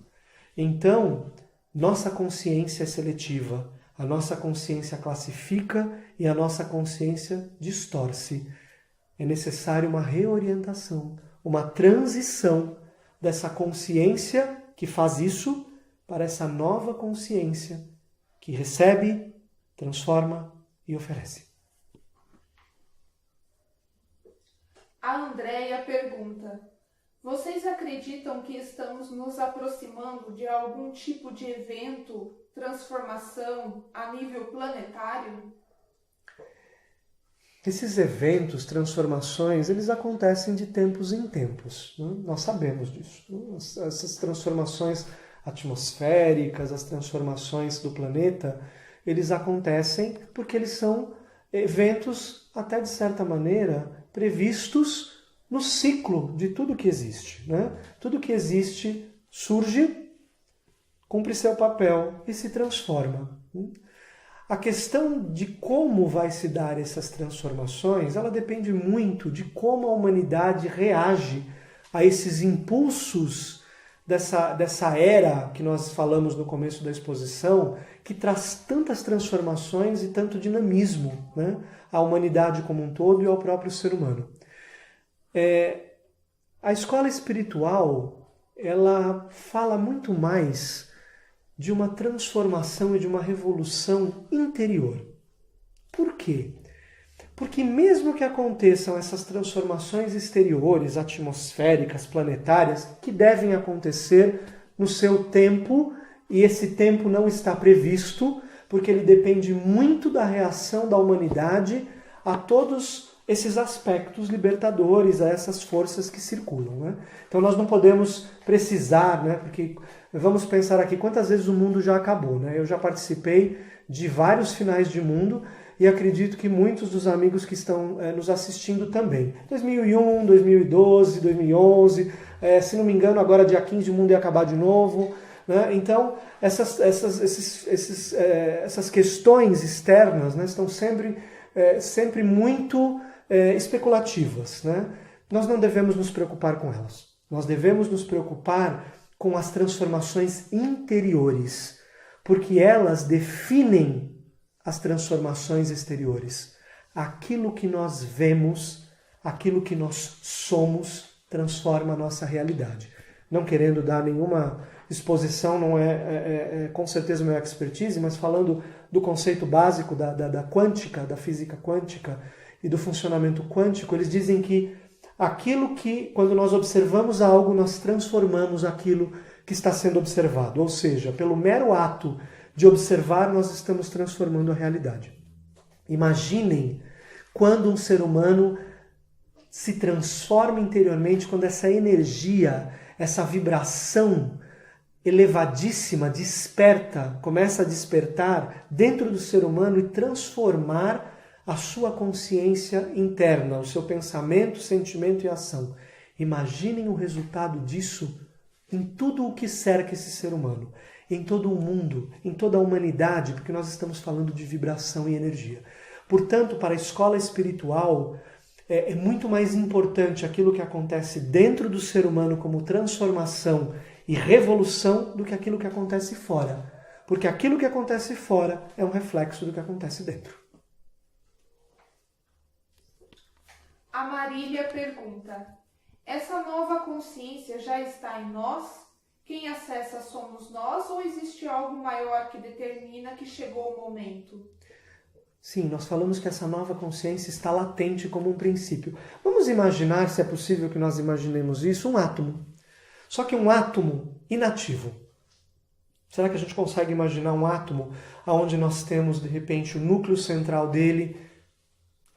Então, nossa consciência é seletiva, a nossa consciência classifica e a nossa consciência distorce. É necessário uma reorientação, uma transição dessa consciência que faz isso para essa nova consciência que recebe, transforma e oferece. A Andréia pergunta: vocês acreditam que estamos nos aproximando de algum tipo de evento, transformação a nível planetário? Esses eventos, transformações, eles acontecem de tempos em tempos, né? Nós sabemos disso, né? Essas transformações atmosféricas, as transformações do planeta, eles acontecem porque eles são eventos, até de certa maneira, previstos no ciclo de tudo que existe, né? Tudo que existe surge, cumpre seu papel e se transforma. A questão de como vai se dar essas transformações, ela depende muito de como a humanidade reage a esses impulsos dessa era que nós falamos no começo da exposição, que traz tantas transformações e tanto dinamismo, né, à humanidade como um todo e ao próprio ser humano. A escola espiritual, ela fala muito mais de uma transformação e de uma revolução interior. Por quê? Porque mesmo que aconteçam essas transformações exteriores, atmosféricas, planetárias, que devem acontecer no seu tempo, e esse tempo não está previsto, porque ele depende muito da reação da humanidade a todos esses aspectos libertadores, a essas forças que circulam, né? Então nós não podemos precisar, né? Porque vamos pensar aqui quantas vezes o mundo já acabou, né? Eu já participei de vários finais de mundo e acredito que muitos dos amigos que estão nos assistindo também. 2001, 2012, 2011, se não me engano agora dia 15 o mundo ia acabar de novo, né? Então essas questões externas, né, estão sempre muito especulativas, né? Nós não devemos nos preocupar com elas. Nós devemos nos preocupar com as transformações interiores, porque elas definem as transformações exteriores. Aquilo que nós vemos, aquilo que nós somos, transforma a nossa realidade. Não querendo dar nenhuma exposição, não é com certeza meu expertise, mas falando do conceito básico da quântica, da física quântica, e do funcionamento quântico, eles dizem que aquilo que, quando nós observamos algo, nós transformamos aquilo que está sendo observado. Ou seja, pelo mero ato de observar, nós estamos transformando a realidade. Imaginem quando um ser humano se transforma interiormente, quando essa energia, essa vibração elevadíssima desperta, começa a despertar dentro do ser humano e transformar a sua consciência interna, o seu pensamento, sentimento e ação. Imaginem o resultado disso em tudo o que cerca esse ser humano, em todo o mundo, em toda a humanidade, porque nós estamos falando de vibração e energia. Portanto, para a escola espiritual, é muito mais importante aquilo que acontece dentro do ser humano como transformação e revolução do que aquilo que acontece fora. Porque aquilo que acontece fora é um reflexo do que acontece dentro. A Marília pergunta: essa nova consciência já está em nós? Quem acessa somos nós ou existe algo maior que determina que chegou o momento? Sim, nós falamos que essa nova consciência está latente como um princípio. Vamos imaginar, se é possível que nós imaginemos isso, um átomo. Só que um átomo inativo. Será que a gente consegue imaginar um átomo onde nós temos, de repente, o núcleo central dele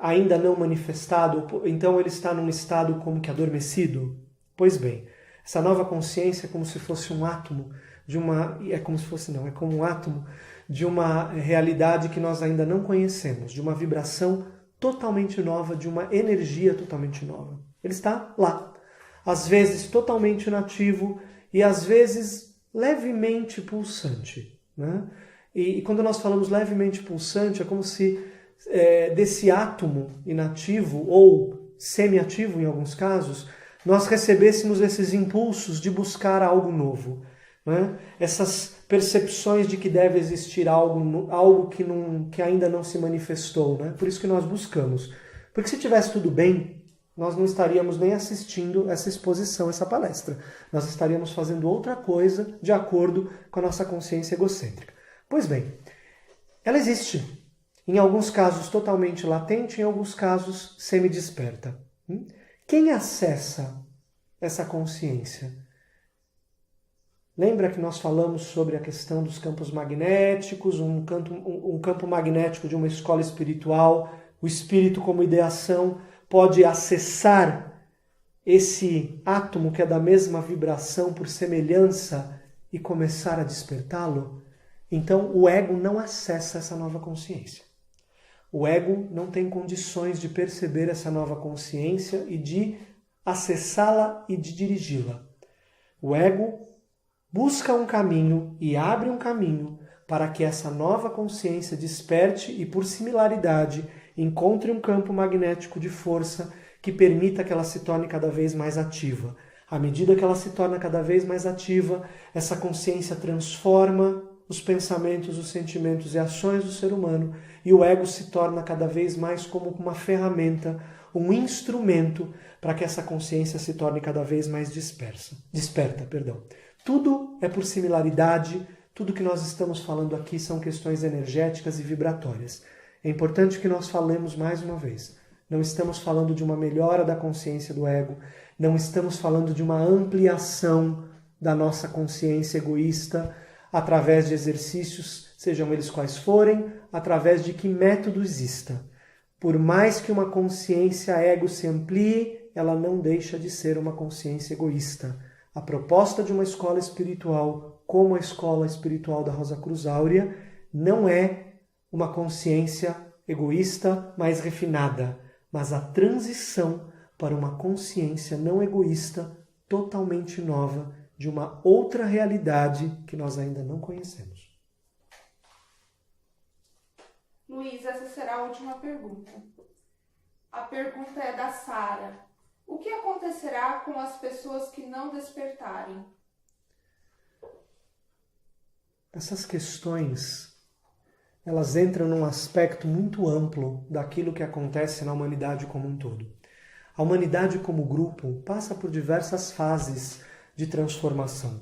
ainda não manifestado, então ele está num estado como que adormecido? Pois bem, essa nova consciência é como se fosse um átomo de uma... É como se fosse, não, é como um átomo de uma realidade que nós ainda não conhecemos, de uma vibração totalmente nova, de uma energia totalmente nova. Ele está lá, às vezes totalmente inativo e às vezes levemente pulsante, né? E quando nós falamos levemente pulsante, é como se desse átomo inativo ou semiativo em alguns casos, nós recebêssemos esses impulsos de buscar algo novo, né? Essas percepções de que deve existir algo que ainda não se manifestou, né? Por isso que nós buscamos. Porque se tivesse tudo bem, nós não estaríamos nem assistindo essa exposição, essa palestra. Nós estaríamos fazendo outra coisa de acordo com a nossa consciência egocêntrica. Pois bem, ela existe. Em alguns casos totalmente latente, em alguns casos semi-desperta. Quem acessa essa consciência? Lembra que nós falamos sobre a questão dos campos magnéticos, um campo magnético de uma escola espiritual, o espírito como ideação pode acessar esse átomo que é da mesma vibração por semelhança e começar a despertá-lo? Então o ego não acessa essa nova consciência. O ego não tem condições de perceber essa nova consciência e de acessá-la e de dirigi-la. O ego busca um caminho e abre um caminho para que essa nova consciência desperte e, por similaridade, encontre um campo magnético de força que permita que ela se torne cada vez mais ativa. À medida que ela se torna cada vez mais ativa, essa consciência transforma os pensamentos, os sentimentos e ações do ser humano e o ego se torna cada vez mais como uma ferramenta, um instrumento para que essa consciência se torne cada vez mais desperta. Tudo é por similaridade, tudo que nós estamos falando aqui são questões energéticas e vibratórias. É importante que nós falemos mais uma vez. Não estamos falando de uma melhora da consciência do ego, não estamos falando de uma ampliação da nossa consciência egoísta através de exercícios, sejam eles quais forem, através de que método exista. Por mais que uma consciência ego se amplie, ela não deixa de ser uma consciência egoísta. A proposta de uma escola espiritual, como a escola espiritual da Rosa Cruz Áurea, não é uma consciência egoísta mais refinada, mas a transição para uma consciência não egoísta, totalmente nova, de uma outra realidade que nós ainda não conhecemos. Luiz, essa será a última pergunta. A pergunta é da Sara. O que acontecerá com as pessoas que não despertarem? Essas questões, elas entram num aspecto muito amplo daquilo que acontece na humanidade como um todo. A humanidade como grupo passa por diversas fases de transformação.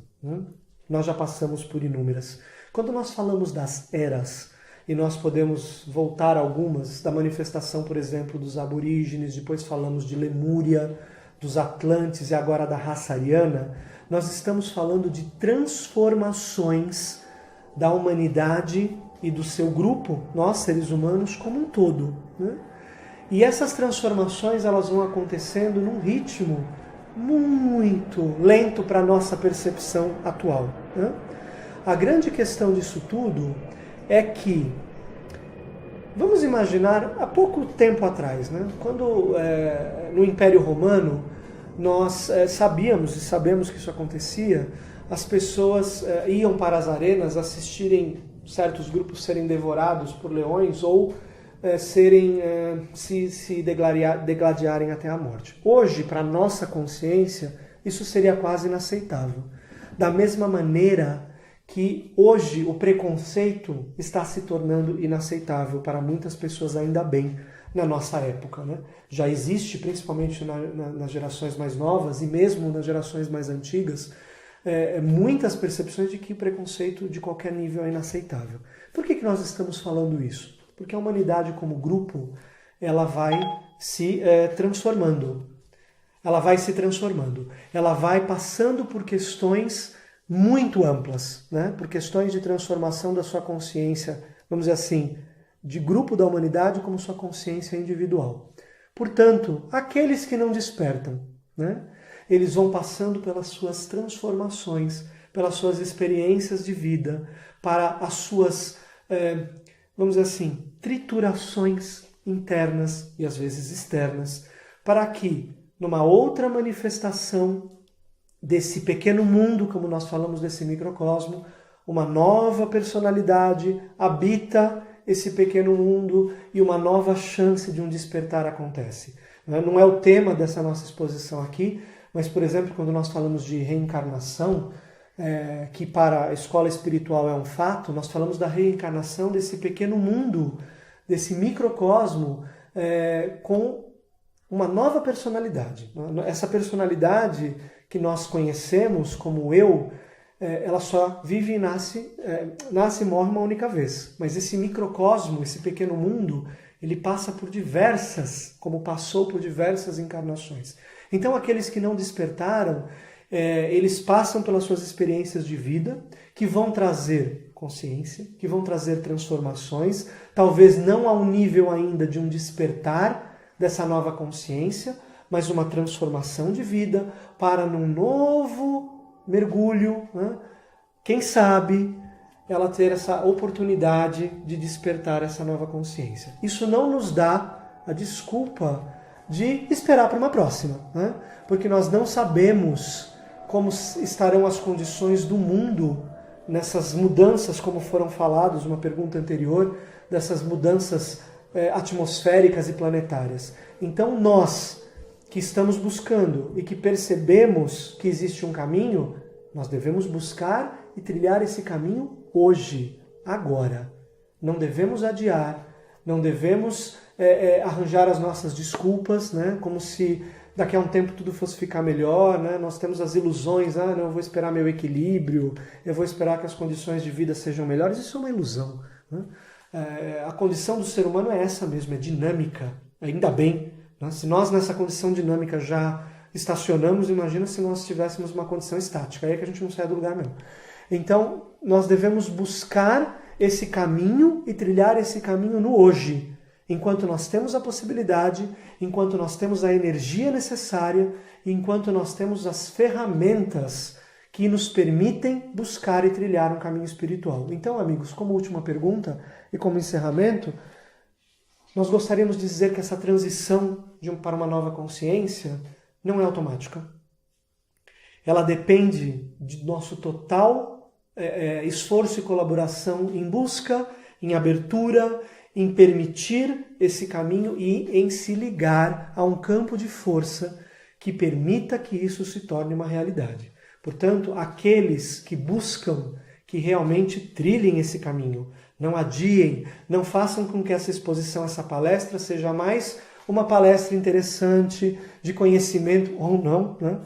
Nós já passamos por inúmeras. Quando nós falamos das eras, e nós podemos voltar a algumas, da manifestação, por exemplo, dos aborígenes, depois falamos de Lemúria, dos Atlantes e agora da raça ariana, nós estamos falando de transformações da humanidade e do seu grupo, nós seres humanos, como um todo. E essas transformações elas vão acontecendo num ritmo muito lento para a nossa percepção atual. A grande questão disso tudo é que, vamos imaginar, há pouco tempo atrás, quando no Império Romano nós sabíamos e sabemos que isso acontecia, as pessoas iam para as arenas assistirem certos grupos serem devorados por leões ou se degladiarem até a morte. Hoje, para a nossa consciência, isso seria quase inaceitável. Da mesma maneira que hoje o preconceito está se tornando inaceitável para muitas pessoas, ainda bem, na nossa época. Já existe, principalmente nas gerações mais novas e mesmo nas gerações mais antigas, muitas percepções de que o preconceito de qualquer nível é inaceitável. Por que nós estamos falando isso? Porque a humanidade como grupo, ela vai se transformando. Ela vai se transformando. Ela vai passando por questões muito amplas, por questões de transformação da sua consciência, vamos dizer assim, de grupo da humanidade como sua consciência individual. Portanto, aqueles que não despertam, eles vão passando pelas suas transformações, pelas suas experiências de vida, para as suas, vamos dizer assim, triturações internas e às vezes externas, para que, numa outra manifestação desse pequeno mundo, como nós falamos desse microcosmo, uma nova personalidade habita esse pequeno mundo e uma nova chance de um despertar acontece. Não é o tema dessa nossa exposição aqui, mas, por exemplo, quando nós falamos de reencarnação, que para a escola espiritual é um fato, nós falamos da reencarnação desse pequeno mundo, desse microcosmo, com uma nova personalidade. Essa personalidade que nós conhecemos como eu, ela só vive e nasce e morre uma única vez. Mas esse microcosmo, esse pequeno mundo, ele passa por diversas, como passou por diversas encarnações. Então aqueles que não despertaram, eles passam pelas suas experiências de vida, que vão trazer consciência, que vão trazer transformações, talvez não ao nível ainda de um despertar dessa nova consciência, mas uma transformação de vida para num novo mergulho, né? Quem sabe ela ter essa oportunidade de despertar essa nova consciência. Isso não nos dá a desculpa de esperar para uma próxima, né? Porque nós não sabemos como estarão as condições do mundo nessas mudanças, como foram falados, uma pergunta anterior, dessas mudanças atmosféricas e planetárias. Então nós que estamos buscando e que percebemos que existe um caminho, nós devemos buscar e trilhar esse caminho hoje, agora. Não devemos adiar, não devemos arranjar as nossas desculpas, né? Como se daqui a um tempo tudo fosse ficar melhor, né? Nós temos as ilusões, não, eu vou esperar meu equilíbrio, eu vou esperar que as condições de vida sejam melhores. Isso é uma ilusão, né? A condição do ser humano é essa mesmo, é dinâmica, ainda bem. Né? Se nós nessa condição dinâmica já estacionamos, imagina se nós tivéssemos uma condição estática, aí é que a gente não sai do lugar mesmo. Então, nós devemos buscar esse caminho e trilhar esse caminho no hoje, enquanto nós temos a possibilidade, enquanto nós temos a energia necessária, enquanto nós temos as ferramentas que nos permitem buscar e trilhar um caminho espiritual. Então, amigos, como última pergunta e como encerramento, nós gostaríamos de dizer que essa transição para uma nova consciência não é automática. Ela depende de nosso total esforço e colaboração em busca, em abertura, em permitir esse caminho e em se ligar a um campo de força que permita que isso se torne uma realidade. Portanto, aqueles que buscam, que realmente trilhem esse caminho, não adiem, não façam com que essa exposição, essa palestra, seja mais uma palestra interessante, de conhecimento ou não, né?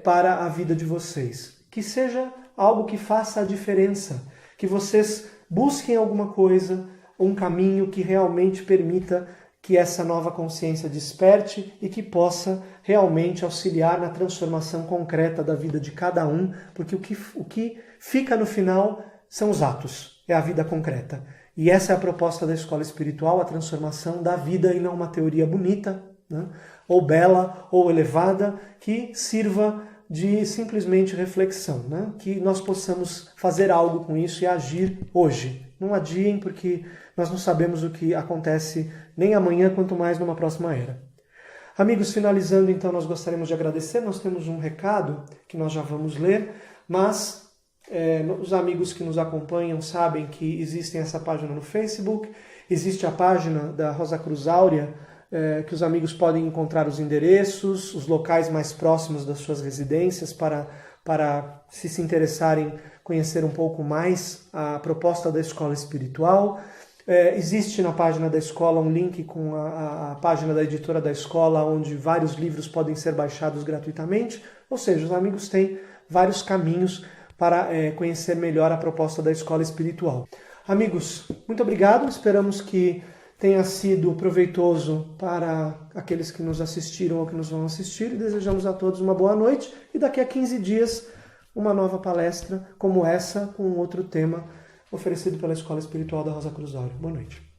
Para a vida de vocês. Que seja algo que faça a diferença, que vocês busquem alguma coisa, um caminho que realmente permita que essa nova consciência desperte e que possa realmente auxiliar na transformação concreta da vida de cada um, porque o que fica no final são os atos, é a vida concreta. E essa é a proposta da escola espiritual, a transformação da vida e não uma teoria bonita, né? Ou bela, ou elevada, que sirva de simplesmente reflexão, né? Que nós possamos fazer algo com isso e agir hoje. Não adiem, porque nós não sabemos o que acontece nem amanhã, quanto mais numa próxima era. Amigos, finalizando então, nós gostaríamos de agradecer. Nós temos um recado que nós já vamos ler, mas os amigos que nos acompanham sabem que existem essa página no Facebook, existe a página da Rosa Cruz Áurea, que os amigos podem encontrar os endereços, os locais mais próximos das suas residências para se interessarem, conhecer um pouco mais a proposta da escola espiritual. Existe na página da escola um link com a página da editora da escola, onde vários livros podem ser baixados gratuitamente. Ou seja, os amigos têm vários caminhos para conhecer melhor a proposta da escola espiritual. Amigos, muito obrigado. Esperamos que tenha sido proveitoso para aqueles que nos assistiram ou que nos vão assistir. E desejamos a todos uma boa noite. E daqui a 15 dias, uma nova palestra como essa, com outro tema, oferecido pela Escola Espiritual da Rosa Cruz Áurea. Boa noite.